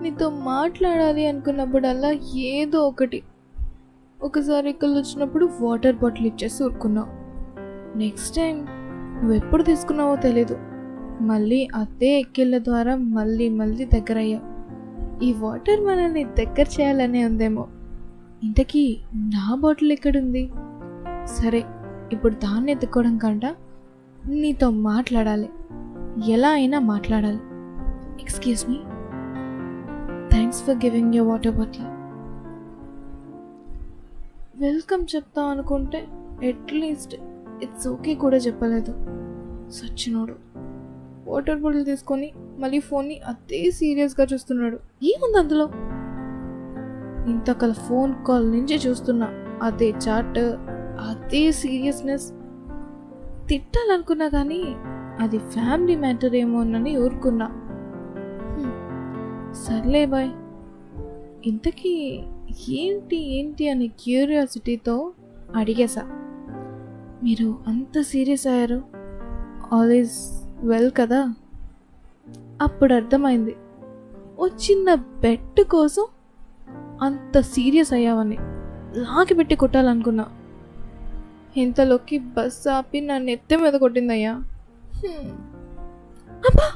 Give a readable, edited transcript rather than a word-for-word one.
నీతో మాట్లాడాలి అనుకున్నప్పుడల్లా ఏదో ఒకటి. ఒకసారి ఎక్కలు వచ్చినప్పుడు వాటర్ బాటిల్ ఇచ్చేసి ఊరుకున్నావు. నెక్స్ట్ టైం నువ్వెప్పుడు తీసుకున్నావో తెలీదు, మళ్ళీ అదే ఎక్కిళ్ళ ద్వారా మళ్ళీ మళ్ళీ దగ్గరయ్యావు. ఈ వాటర్ మనల్ని దగ్గర చేయాలనే ఉందేమో. ఇంతకీ నా బాటిల్ ఎక్కడుంది? సరే, ఇప్పుడు దాన్ని ఎత్తుకోవడం కంట నీతో మాట్లాడాలి, ఎలా అయినా మాట్లాడాలి. Excuse me, thanks for giving your water bottle. Welcome చెప్తా అనుకుంటే అట్లీస్ట్ ఇట్స్ ఓకే కూడా చెప్పలేదు. సచ్చినోడు వాటర్ బాటిల్ తీసుకొని మళ్ళీ ఫోన్ని అదే సీరియస్గా చూస్తున్నాడు. ఏముంది అందులో? ఇంతకల ఫోన్ కాల్ నుంచి చూస్తున్నా అదే చాట్, అదే సీరియస్నెస్. తిట్టాలనుకున్నా కానీ అది ఫ్యామిలీ మ్యాటర్ ఏమోనని ఊరుకున్నా. సర్లే బాయ్. ఇంతకీ ఏంటి ఏంటి అని క్యూరియాసిటీతో అడిగేశా. మీరు అంత సీరియస్ అయ్యారు, ఆల్ ఈజ్ వెల్ కదా? అప్పుడు అర్థమైంది, ఓ చిన్న బెట్ కోసం అంత సీరియస్ అయ్యావని. లాగి పెట్టి కొట్టాలనుకున్నా. ఇంతలోకి బస్ ఆపి నా నెత్తి మీద కొట్టిందయ్యా. అబ్బా!